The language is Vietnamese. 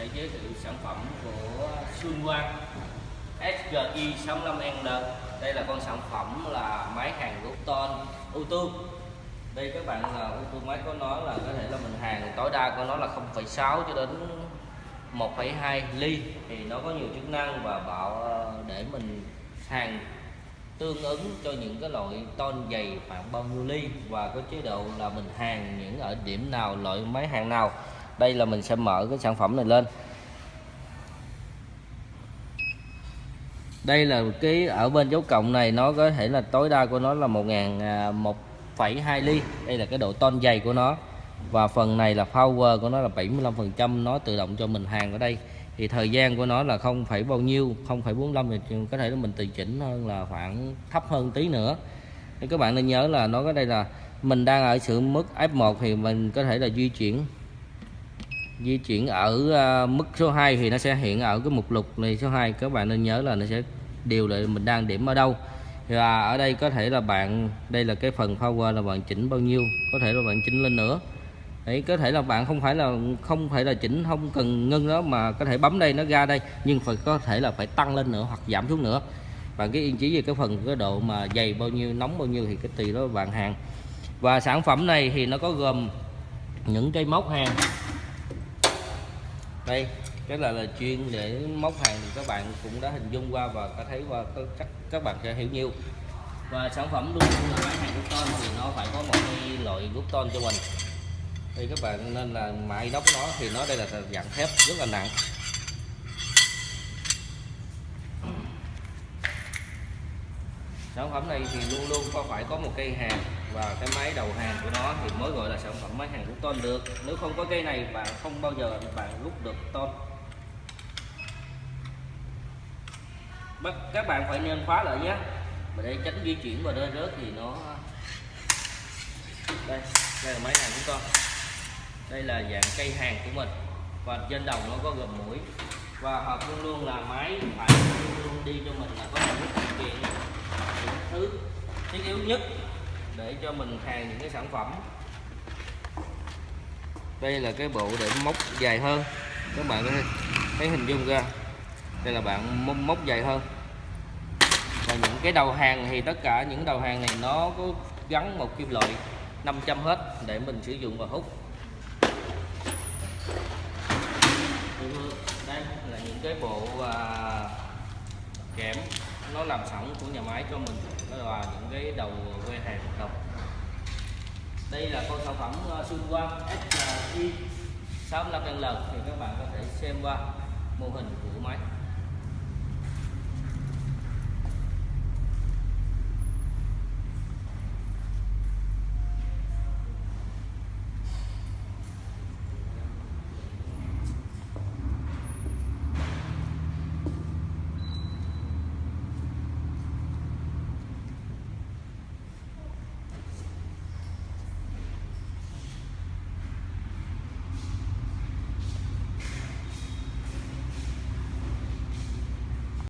sẽ giới thiệu sản phẩm của Xuân Quang SGI 65N. Đây là con sản phẩm là máy hàn gỗ ton auto. Đây các bạn là auto, máy của nó là có thể là mình hàn tối đa của nó là 0,6 cho đến 1,2 ly, thì nó có nhiều chức năng và bảo để mình hàn tương ứng cho những cái loại ton dày khoảng bao nhiêu ly, và có chế độ là mình hàn những ở điểm nào, loại máy hàn nào. Đây là mình sẽ mở cái sản phẩm này lên. Đây là cái ở bên dấu cộng này, nó có thể là tối đa của nó là 1,2 ly. Đây là cái độ ton dày của nó, và phần này là power của nó là 75%, nó tự động cho mình hàn ở đây. Thì thời gian của nó là không phải bao nhiêu, 0,45, thì có thể là mình tùy chỉnh hơn là khoảng thấp hơn tí nữa. Thì các bạn nên nhớ là nó có đây là mình đang ở sự mức F1 thì mình có thể là di chuyển ở mức số 2 thì nó sẽ hiện ở cái mục lục này số 2. Các bạn nên nhớ là nó sẽ điều lại mình đang điểm ở đâu. Và ở đây có thể là bạn, đây là cái phần power là bạn chỉnh bao nhiêu, có thể là bạn chỉnh lên nữa. Đấy, có thể là bạn không phải là chỉnh, không cần ngưng đó, mà có thể bấm đây nó ra đây, nhưng có thể là phải tăng lên nữa hoặc giảm xuống nữa. Bạn cứ yên chí về cái phần cái độ mà dày bao nhiêu, nóng bao nhiêu thì cái tùy đó bạn hàn. Và sản phẩm này thì nó có gồm những cây móc hàn. Đây cái là chuyên để móc hàng, thì các bạn cũng đã hình dung qua và có thấy qua, chắc các bạn sẽ hiểu nhiều. Và sản phẩm luôn là máy hàn gốc ton thì nó phải có một cái loại gốc ton cho mình. Đây các bạn nên là máy đóng nó thì nó đây là dạng thép rất là nặng. Sản phẩm này thì luôn luôn phải có một cây hàn và cái máy đầu hàn của nó thì mới gọi là sản phẩm máy hàn gốc ton được. Nếu không có cây này bạn không bao giờ bạn rút được ton. Các bạn phải nên khóa lại nhé, và để tránh di chuyển và rơi rớt thì nó. Đây là máy hàn của con. Đây là dạng cây hàn của mình, và trên đầu nó có gồm mũi, và hộp luôn luôn là máy phải luôn đi cho mình là có một cái phụ kiện, những thứ thiết yếu nhất để cho mình hàn những cái sản phẩm. Đây là cái bộ để móc dài hơn, các bạn có thể thấy hình dung ra. Đây là bạn móc dài hơn. Và những cái đầu hàng thì tất cả những đầu hàng này nó có gắn một kim loại 500 hết để mình sử dụng và hút. Đây là những cái bộ kẽm nó làm sẵn của nhà máy cho mình, đó là những cái đầu que hàn đồng. Đây là con sản phẩm Xuân Quang SGI 65N, thì các bạn có thể xem qua mô hình của máy.